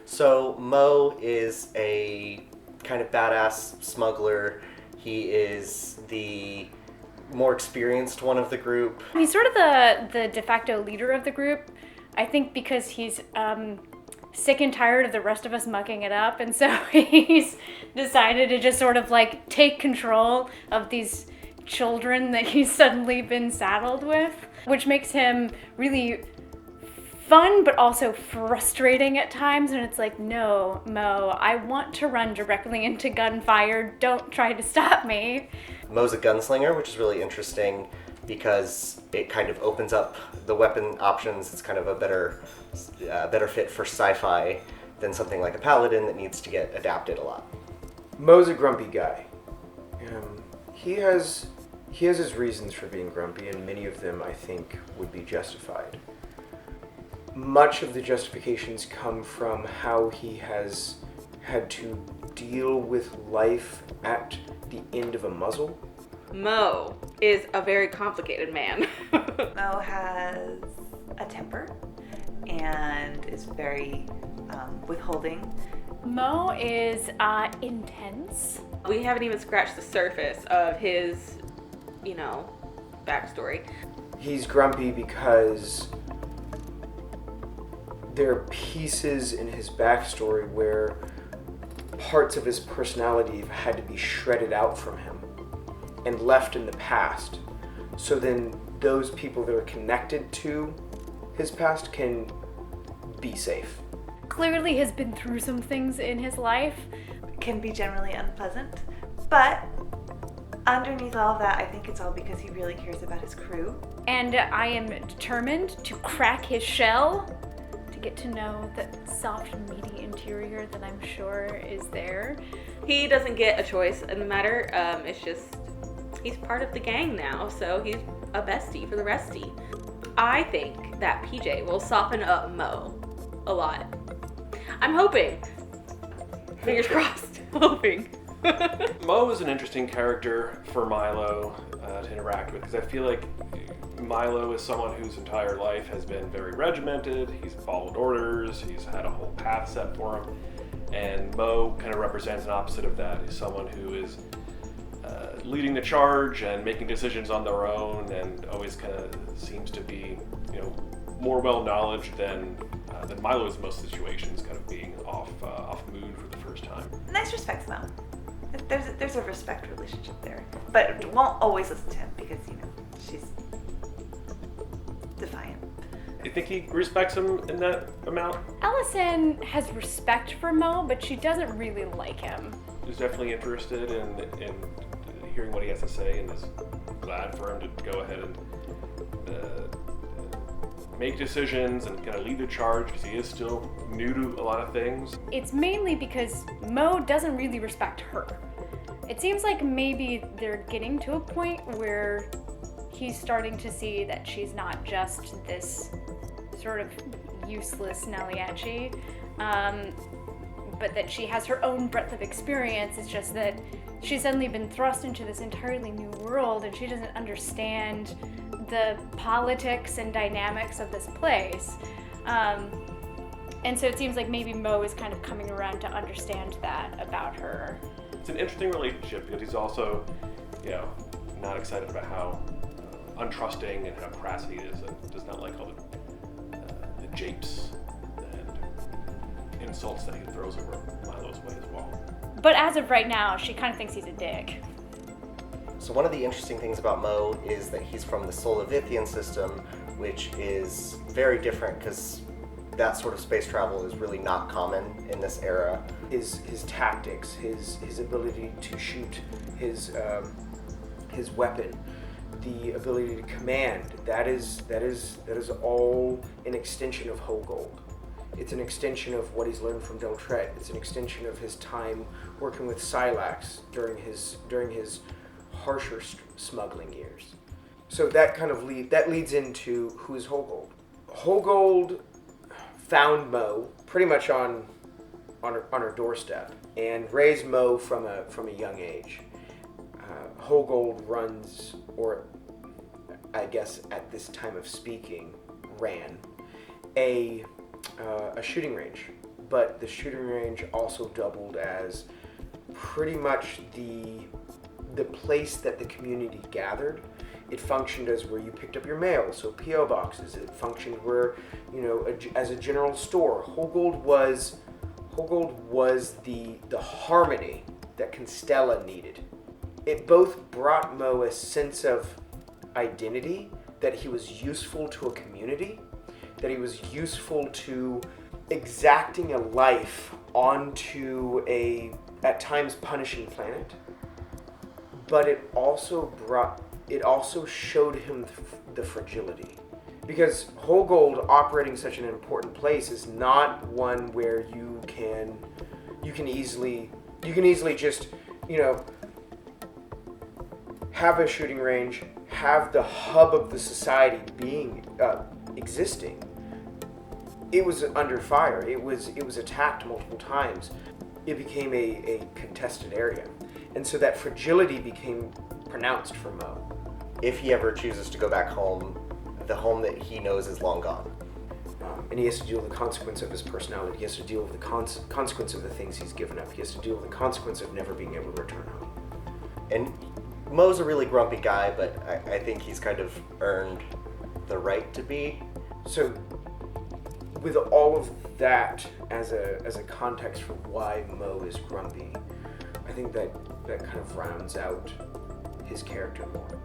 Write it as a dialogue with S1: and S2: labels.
S1: So Mo is a kind of badass smuggler. He is the more experienced one of the group.
S2: He's sort of the de facto leader of the group, I think, because he's sick and tired of the rest of us mucking it up, and so he's decided to just sort of like take control of these children that he's suddenly been saddled with, which makes him really fun but also frustrating at times. And it's like, no, Mo, I want to run directly into gunfire. Don't try to stop me.
S1: Mo's a gunslinger, which is really interesting because it kind of opens up the weapon options. It's kind of a better fit for sci-fi than something like a paladin that needs to get adapted a lot.
S3: Mo's a grumpy guy. He has his reasons for being grumpy, and many of them I think would be justified. Much of the justifications come from how he has had to deal with life at the end of a muzzle.
S4: Mo is a very complicated man.
S5: Mo has a temper and is very withholding.
S2: Mo is intense.
S4: We haven't even scratched the surface of his, backstory.
S3: He's grumpy because there are pieces in his backstory where parts of his personality have had to be shredded out from him and left in the past. So then those people that are connected to his past can be safe.
S2: Clearly has been through some things in his life.
S5: Can be generally unpleasant, but underneath all of that, I think it's all because he really cares about his crew.
S2: And I am determined to crack his shell to get to know that soft, meaty interior that I'm sure is there.
S4: He doesn't get a choice in the matter. It's just, he's part of the gang now, so he's a bestie for the restie. I think that PJ will soften up Mo a lot. I'm hoping. Fingers crossed. Hoping.
S6: Mo is an interesting character for Milo to interact with, because I feel like Milo is someone whose entire life has been very regimented. He's followed orders. He's had a whole path set for him. And Mo kind of represents an opposite of that. He's someone who is leading the charge and making decisions on their own, and always kind of seems to be, more well-knowledged than Milo is in most situations, kind of being off mood for the first time.
S5: Nice respect, Mo. There's a respect relationship there, but won't always listen to him because she's defiant.
S6: I think he respects him in that amount.
S2: Ellison has respect for Mo, but she doesn't really like him.
S6: He's definitely interested in hearing what he has to say, and is glad for him to go ahead and make decisions and kind of lead the charge, because he is still new to a lot of things.
S2: It's mainly because Mo doesn't really respect her. It seems like maybe they're getting to a point where he's starting to see that she's not just this sort of useless Naliachi, but that she has her own breadth of experience. It's just that she's suddenly been thrust into this entirely new world, and she doesn't understand the politics and dynamics of this place. And so it seems like maybe Mo is kind of coming around to understand that about her.
S6: It's an interesting relationship, because he's also, not excited about how untrusting and how crass he is, and does not like all the japes and insults that he throws over Milo's way as well.
S2: But as of right now, she kind of thinks he's a dick.
S1: So one of the interesting things about Mo is that he's from the Solovithian system, which is very different because that sort of space travel is really not common in this era.
S3: His tactics, his ability to shoot his weapon, the ability to command, that is all an extension of Hogold. It's an extension of what he's learned from Deltret. It's an extension of his time working with Silax during his harsher smuggling years. So that kind of leads into who is Hogold. Hogold found Mo pretty much on her doorstep and raised Mo from a young age. Hogold runs, or I guess at this time of speaking, ran a shooting range but the shooting range also doubled as pretty much the place that the community gathered. It functioned as where you picked up your mail, so P.O. boxes. It functioned where, as a general store. Hogold was the harmony that Constella needed. It both brought Mo a sense of identity, that he was useful to a community, that he was useful to exacting a life onto a, at times, punishing planet. But it also showed him the fragility. Because Hogold operating such an important place is not one where you can easily just, have a shooting range, have the hub of the society being existing. It was under fire. It was attacked multiple times. It became a contested area. And so that fragility became pronounced for Mo.
S1: If he ever chooses to go back home, the home that he knows is long gone.
S3: And he has to deal with the consequence of his personality. He has to deal with the consequence of the things he's given up. He has to deal with the consequence of never being able to return home.
S1: And Mo's a really grumpy guy, but I think he's kind of earned the right to be.
S3: So, with all of that as a context for why Mo is grumpy, I think that kind of rounds out his character more.